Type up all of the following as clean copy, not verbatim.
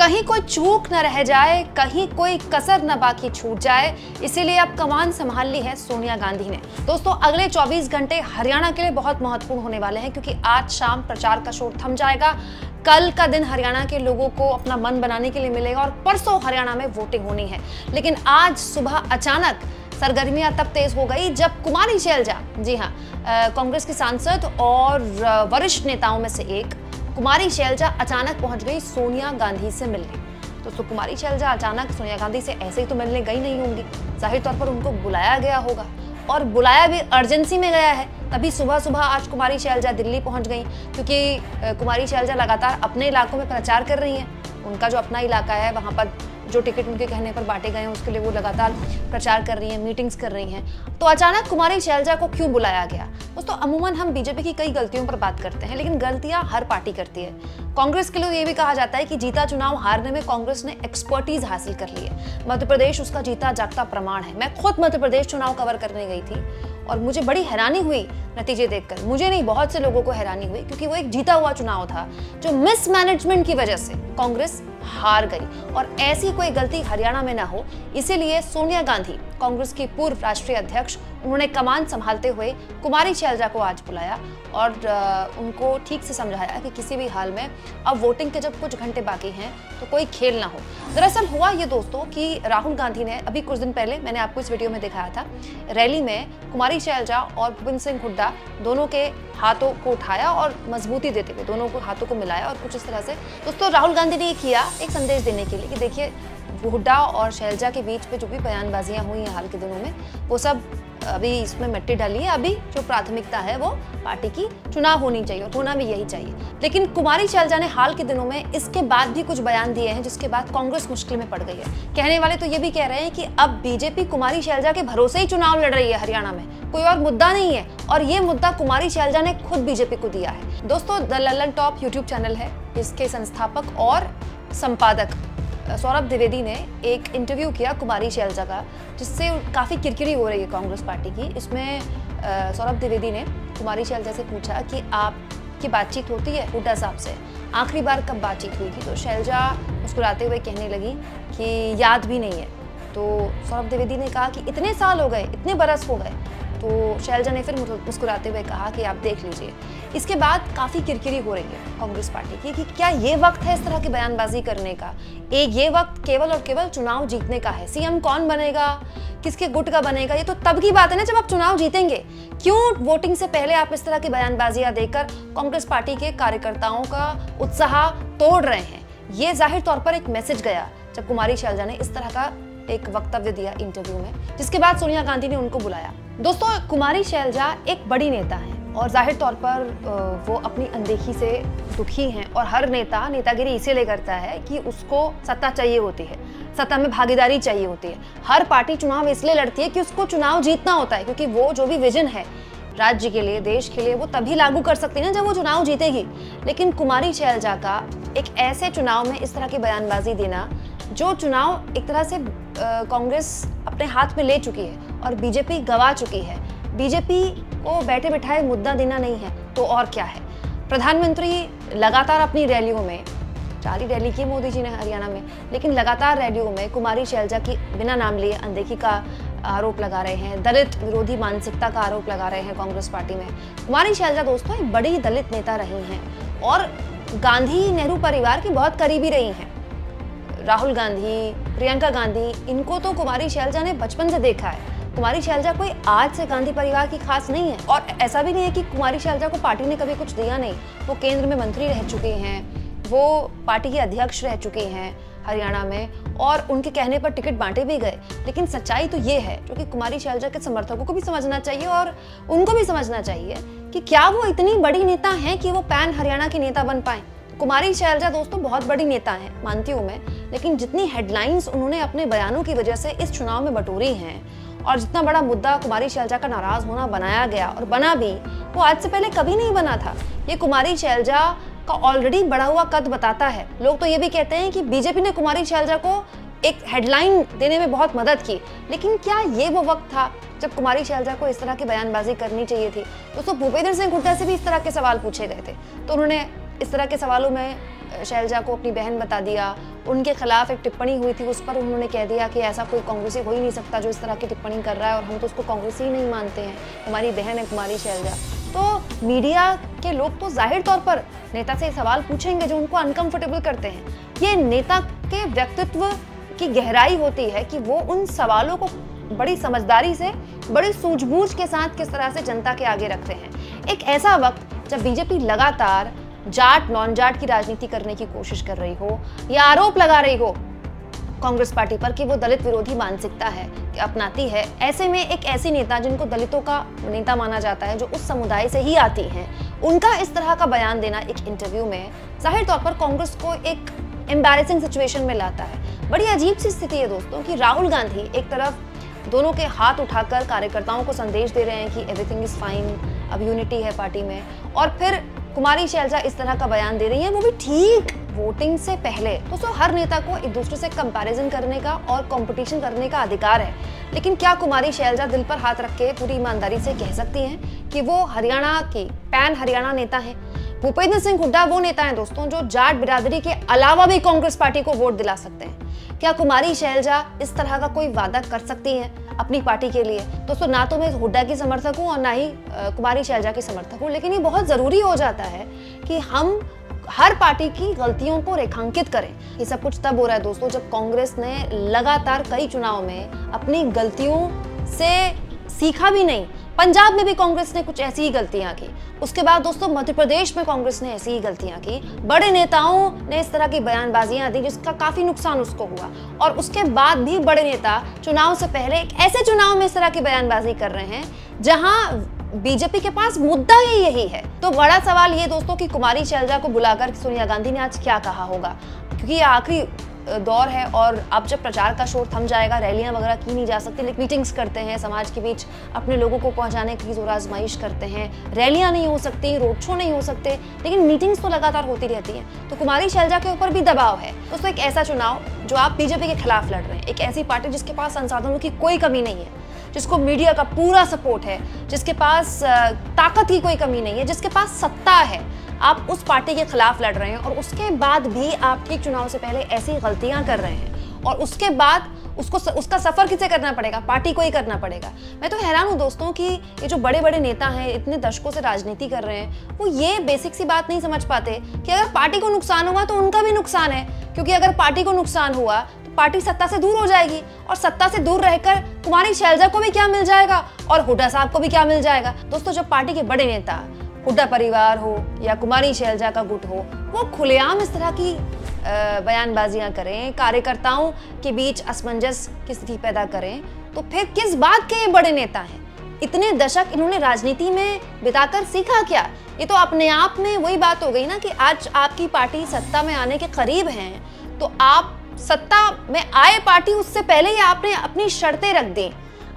कहीं कोई चूक न रह जाए, कहीं कोई कसर न बाकी छूट जाए, इसीलिए अब कमान संभाल ली है सोनिया गांधी ने। दोस्तों, अगले 24 घंटे हरियाणा के लिए बहुत महत्वपूर्ण होने वाले हैं, क्योंकि आज शाम प्रचार का शोर थम जाएगा। कल का दिन हरियाणा के लोगों को अपना मन बनाने के लिए मिलेगा और परसों हरियाणा में वोटिंग होनी है। लेकिन आज सुबह अचानक सरगर्मियां तब तेज हो गई जब कुमारी शैलजा, जी हाँ, कांग्रेस की सांसद और वरिष्ठ नेताओं में से एक कुमारी शैलजा अचानक पहुंच गई सोनिया गांधी से मिलने। तो कुमारी शैलजा अचानक सोनिया गांधी से ऐसे ही तो मिलने गई नहीं होंगी, जाहिर तौर पर उनको बुलाया गया होगा और बुलाया भी अर्जेंसी में गया है। तभी सुबह सुबह आज कुमारी शैलजा दिल्ली पहुंच गई, क्योंकि कुमारी शैलजा लगातार अपने इलाकों में प्रचार कर रही हैं। उनका जो अपना इलाका है वहां पर जो टिकट उनके कहने पर बांटे गए हैं उसके लिए वो लगातार प्रचार कर रही हैं, मीटिंग्स कर रही हैं। तो अचानक कुमारी शैलजा को क्यों बुलाया गया? दोस्तों, अमूमन हम बीजेपी की कई गलतियों पर बात करते हैं, लेकिन गलतियां हर पार्टी करती है। कांग्रेस के लिए ये भी कहा जाता है कि जीता चुनाव हारने में कांग्रेस ने एक्सपर्टीज हासिल कर ली है। मध्य प्रदेश उसका जीता जागता प्रमाण है। मैं खुद मध्य प्रदेश चुनाव कवर करने गई थी और मुझे बड़ी हैरानी हुई नतीजे देखकर। मुझे नहीं, बहुत से लोगों को हैरानी हुई, क्योंकि वो एक जीता हुआ चुनाव था जो मिसमैनेजमेंट की वजह से कांग्रेस हार गई। और ऐसी कोई गलती हरियाणा में ना हो, इसीलिए सोनिया गांधी, कांग्रेस की पूर्व राष्ट्रीय अध्यक्ष, उन्होंने कमान संभालते हुए कुमारी शैलजा को आज बुलाया और उनको ठीक से समझाया कि किसी भी हाल में अब वोटिंग के जब कुछ घंटे बाकी हैं तो कोई खेल ना हो। दरअसल हुआ ये दोस्तों कि राहुल गांधी ने अभी कुछ दिन पहले, मैंने आपको इस वीडियो में दिखाया था, रैली में कुमारी शैलजा और भूपेंद्र सिंह हुड्डा दोनों के हाथों को उठाया और मजबूती देते हुए दोनों को हाथों को मिलाया और कुछ इस तरह से दोस्तों राहुल गांधी ने ये किया एक संदेश देने के लिए कि देखिए, हुड्डा और शैलजा के बीच पे जो भी बयानबाजियां हुई हैं हाल के दिनों में, वो सब अभी इसमें मिट्टी डाली है। अभी जो प्राथमिकता है वो पार्टी की चुनाव होनी चाहिए और होना भी यही चाहिए। लेकिन कुमारी शैलजा ने हाल के दिनों में इसके बाद भी कुछ बयान दिए हैं, जिसके बाद कांग्रेस मुश्किल में पड़ गई है। कहने वाले तो ये भी कह रहे हैं कि अब बीजेपी कुमारी शैलजा के भरोसे ही चुनाव लड़ रही है हरियाणा में, कोई और मुद्दा नहीं है, और ये मुद्दा कुमारी शैलजा ने खुद बीजेपी को दिया है। दोस्तों, the Lallan top YouTube channel है, इसके संस्थापक और संपादक सौरभ द्विवेदी ने एक इंटरव्यू किया कुमारी शैलजा का, जिससे काफ़ी किरकिरी हो रही है कांग्रेस पार्टी की। इसमें सौरभ द्विवेदी ने कुमारी शैलजा से पूछा कि आपकी बातचीत होती है हुड्डा साहब से, आखिरी बार कब बातचीत हुई थी? तो शैलजा मुस्कुराते हुए कहने लगी कि याद भी नहीं है। तो सौरभ द्विवेदी ने कहा कि इतने साल हो गए, इतने बरस हो गए। तो शैलजा ने फिर मुस्कुराते हुए कहा कि आप देख लीजिए। इसके बाद काफ़ी किरकिरी हो रही है कांग्रेस पार्टी की कि क्या ये वक्त है इस तरह की बयानबाजी करने का? ये वक्त केवल और केवल चुनाव जीतने का है। सीएम कौन बनेगा, किसके गुट का बनेगा, ये तो तब की बात है ना जब आप चुनाव जीतेंगे। क्यों वोटिंग से पहले आप इस तरह की बयानबाजियां देकर कांग्रेस पार्टी के कार्यकर्ताओं का उत्साह तोड़ रहे हैं? ये जाहिर तौर पर एक मैसेज गया जब कुमारी शैलजा ने इस तरह का एक वक्तव्य दिया इंटरव्यू में, जिसके बाद सोनिया गांधी ने उनको बुलाया। दोस्तों, कुमारी शैलजा एक बड़ी नेता है और जाहिर तौर पर वो अपनी अनदेखी से दुखी हैं, और हर नेता नेतागिरी इसीलिए करता है कि उसको सत्ता चाहिए होती है, सत्ता में भागीदारी चाहिए होती है। हर पार्टी चुनाव इसलिए लड़ती है कि उसको चुनाव जीतना होता है, क्योंकि वो जो भी विजन है राज्य के लिए, देश के लिए, वो तभी लागू कर सकती है ना जब वो चुनाव जीतेगी। लेकिन कुमारी शैलजा का एक ऐसे चुनाव में इस तरह की बयानबाजी देना, जो चुनाव एक तरह से कांग्रेस अपने हाथ में ले चुकी है और बीजेपी गवा चुकी है, बीजेपी को बैठे बिठाए मुद्दा देना नहीं है तो और क्या है। प्रधानमंत्री लगातार अपनी रैलियों में, जारी रैली की मोदी जी ने हरियाणा में, लेकिन लगातार रैलियों में कुमारी शैलजा की बिना नाम लिए अनदेखी का आरोप लगा रहे हैं, दलित विरोधी मानसिकता का आरोप लगा रहे हैं कांग्रेस पार्टी में। कुमारी शैलजा दोस्तों एक बड़ी दलित नेता रही हैं और गांधी नेहरू परिवार की बहुत करीबी रही हैं। राहुल गांधी, प्रियंका गांधी, इनको तो कुमारी शैलजा ने बचपन से देखा है। कुमारी शैलजा कोई आज से गांधी परिवार की खास नहीं है, और ऐसा भी नहीं है कि कुमारी शैलजा को पार्टी ने कभी कुछ दिया नहीं। वो केंद्र में मंत्री रह चुके हैं, वो पार्टी के अध्यक्ष रह चुके हैं हरियाणा में, और उनके कहने पर टिकट बांटे भी गए। लेकिन सच्चाई तो ये है, जो कि कुमारी शैलजा के समर्थकों को भी समझना चाहिए और उनको भी समझना चाहिए कि क्या वो इतनी बड़ी नेता हैं कि वो पैन हरियाणा की नेता बन पाए। कुमारी शैलजा दोस्तों बहुत बड़ी नेता हैं, मानती हूँ मैं, लेकिन जितनी हेडलाइंस उन्होंने अपने बयानों की वजह से इस चुनाव में बटोरी हैं, और जितना बड़ा मुद्दा कुमारी शैलजा का नाराज होना बनाया गया और बना भी, वो आज से पहले कभी नहीं बना था। ये कुमारी शैलजा का ऑलरेडी बढ़ा हुआ कद बताता है। लोग तो ये भी कहते हैं कि बीजेपी ने कुमारी शैलजा को एक हेडलाइन देने में बहुत मदद की, लेकिन क्या ये वो वक्त था जब कुमारी शैलजा को इस तरह की बयानबाजी करनी चाहिए थी? दोस्तों, भूपेंद्र सिंह हुड्डा से भी इस तरह के सवाल पूछे गए थे, तो उन्होंने इस तरह के सवालों में शैलजा को अपनी बहन बता दिया, उनके खिलाफ एक टिप्पणी हुई थी, उस पर उन्होंने कह दिया कि ऐसा कोई कांग्रेसी हो ही नहीं सकता जो इस तरह की टिप्पणी कर रहा है और हम तो उसको कांग्रेसी ही नहीं मानते हैं, हमारी बहन है कुमारी शैलजा। तो मीडिया के लोग तो जाहिर तौर पर नेता से सवाल पूछेंगे जो उनको अनकंफर्टेबल करते हैं। ये नेता के व्यक्तित्व की गहराई होती है कि वो उन सवालों को बड़ी समझदारी से, बड़ी सूझबूझ के साथ किस तरह से जनता के आगे रखते हैं। एक ऐसा वक्त जब बीजेपी लगातार जाट नॉन जाट की राजनीति करने की कोशिश कर रही हो या आरोप लगा रही हो कांग्रेस पार्टी पर कि वो दलित विरोधी मानसिकता है कि अपनाती है, ऐसे में एक ऐसी नेता जिनको दलितों का नेता माना जाता है, जो उस समुदाय से ही आती हैं, उनका इस तरह का बयान देना एक इंटरव्यू में जाहिर तौर पर कांग्रेस को एक एम्बैरेसिंग सिचुएशन में लाता है। बड़ी अजीब सी स्थिति है दोस्तों कि राहुल गांधी एक तरफ दोनों के हाथ उठाकर कार्यकर्ताओं को संदेश दे रहे हैं कि एवरीथिंग इज फाइन, अब यूनिटी है पार्टी में, और फिर कुमारी शैलजा इस तरह का बयान दे रही है, वो भी ठीक वोटिंग से पहले। दोस्तों हर नेता को एक दूसरे से कंपैरिजन करने का और कंपटीशन करने का अधिकार है, लेकिन क्या कुमारी शैलजा दिल पर हाथ रख के पूरी ईमानदारी से कह सकती हैं कि वो हरियाणा की पैन हरियाणा नेता है? भूपेंद्र सिंह हुड्डा वो नेता है दोस्तों जो जाट बिरादरी के अलावा भी कांग्रेस पार्टी को वोट दिला सकते हैं। क्या कुमारी शैलजा इस तरह का कोई वादा कर सकती हैं अपनी पार्टी के लिए? दोस्तों ना तो मैं हुड्डा की समर्थक हूँ और ना ही कुमारी शैलजा की समर्थक हूँ, लेकिन ये बहुत जरूरी हो जाता है कि हम हर पार्टी की गलतियों को रेखांकित करें। ये सब कुछ तब हो रहा है दोस्तों जब कांग्रेस ने लगातार कई चुनाव में अपनी गलतियों से सीखा भी नहीं। पंजाब में भी कांग्रेस ने कुछ ऐसी ही गलतियां की, उसके बाद दोस्तों मध्य प्रदेश में कांग्रेस ने ऐसी ही गलतियां की, बड़े नेताओं ने इस तरह की बयानबाजियां दी जिसका काफी नुकसान उसको हुआ, और उसके बाद भी बड़े नेता चुनाव से पहले एक ऐसे चुनाव में इस तरह की बयानबाजी कर रहे हैं जहां बीजेपी के पास मुद्दा ही यही है। तो बड़ा सवाल ये दोस्तों कि कुमारी शैलजा को बुलाकर सोनिया गांधी ने आज क्या कहा होगा, क्योंकि ये आखिरी दौर है और अब जब प्रचार का शोर थम जाएगा, रैलियां वगैरह की नहीं जा सकती, लेकिन मीटिंग्स करते हैं, समाज के बीच अपने लोगों को पहुंचाने की जोर आजमाइश करते हैं, रैलियां नहीं हो सकती, रोड शो नहीं हो सकते, लेकिन मीटिंग्स तो लगातार होती रहती हैं। तो कुमारी शैलजा के ऊपर भी दबाव है दोस्तों। एक ऐसा चुनाव जो आप बीजेपी के खिलाफ लड़ रहे हैं, एक ऐसी पार्टी जिसके पास संसाधनों की कोई कमी नहीं है, जिसको मीडिया का पूरा सपोर्ट है, जिसके पास ताकत की कोई कमी नहीं है, जिसके पास सत्ता है, आप उस पार्टी के खिलाफ लड़ रहे हैं और उसके बाद भी आप ठीक चुनाव से पहले ऐसी गलतियां कर रहे हैं, और उसके बाद उसका सफर किसे करना पड़ेगा? पार्टी को ही करना पड़ेगा। मैं तो हैरान हूं दोस्तों कि ये जो बड़े बड़े नेता हैं, इतने दशकों से राजनीति कर रहे हैं, वो ये बेसिक सी बात नहीं समझ पाते कि अगर पार्टी को नुकसान हुआ तो उनका भी नुकसान है, क्योंकि अगर पार्टी को नुकसान हुआ तो पार्टी सत्ता से दूर हो जाएगी, और सत्ता से दूर रहकर कुमारी शैलजा को भी क्या मिल जाएगा और हुड्डा साहब को भी क्या मिल जाएगा। दोस्तों जब पार्टी के बड़े नेता, हुड्डा परिवार हो या कुमारी शैलजा का गुट हो, वो खुलेआम इस तरह की बयानबाजियां करें, कार्यकर्ताओं के बीच असमंजस की स्थिति पैदा करें, तो फिर किस बात के ये बड़े नेता हैं? इतने दशक इन्होंने राजनीति में बिताकर सीखा क्या? ये तो अपने आप में वही बात हो गई ना कि आज आपकी पार्टी सत्ता में आने के करीब हैं, तो आप सत्ता में आए पार्टी, उससे पहले ही आपने अपनी शर्तें रख दी,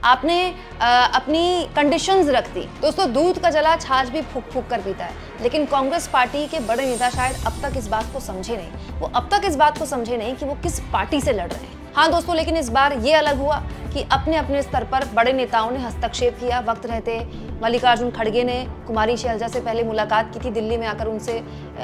आपने अपनी कंडीशंस रख दी। दोस्तों दूध का जला छाछ भी फूक फूक कर पीता है, लेकिन कांग्रेस पार्टी के बड़े नेता शायद अब तक इस बात को समझे नहीं। वो अब तक इस बात को समझे नहीं कि वो किस पार्टी से लड़ रहे हैं। हाँ दोस्तों, लेकिन इस बार ये अलग हुआ कि अपने अपने स्तर पर बड़े नेताओं ने हस्तक्षेप किया। वक्त रहते मल्लिकार्जुन खड़गे ने कुमारी शैलजा से पहले मुलाकात की थी, दिल्ली में आकर उनसे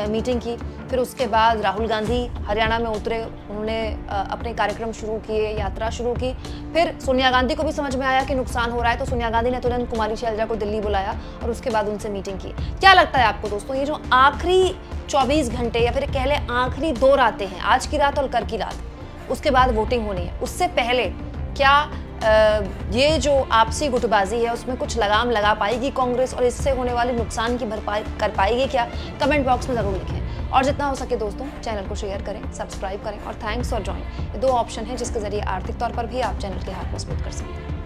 मीटिंग की। फिर उसके बाद राहुल गांधी हरियाणा में उतरे, उन्होंने अपने कार्यक्रम शुरू किए, यात्रा शुरू की। फिर सोनिया गांधी को भी समझ में आया कि नुकसान हो रहा है, तो सोनिया गांधी ने तुरंत कुमारी शैलजा को दिल्ली बुलाया और उसके बाद उनसे मीटिंग की। क्या लगता है आपको दोस्तों, ये जो आखिरी 24 घंटे या फिर कह लें आखिरी 2 रातें हैं, आज की रात और कल की रात, उसके बाद वोटिंग होनी है, उससे पहले क्या ये जो आपसी गुटबाजी है उसमें कुछ लगाम लगा पाएगी कांग्रेस और इससे होने वाले नुकसान की भरपाई कर पाएगी क्या? कमेंट बॉक्स में ज़रूर लिखें, और जितना हो सके दोस्तों चैनल को शेयर करें, सब्सक्राइब करें, और थैंक्स फॉर ज्वाइन। ये 2 ऑप्शन हैं जिसके जरिए आर्थिक तौर पर भी आप चैनल के हाथ मजबूत कर सकते हैं।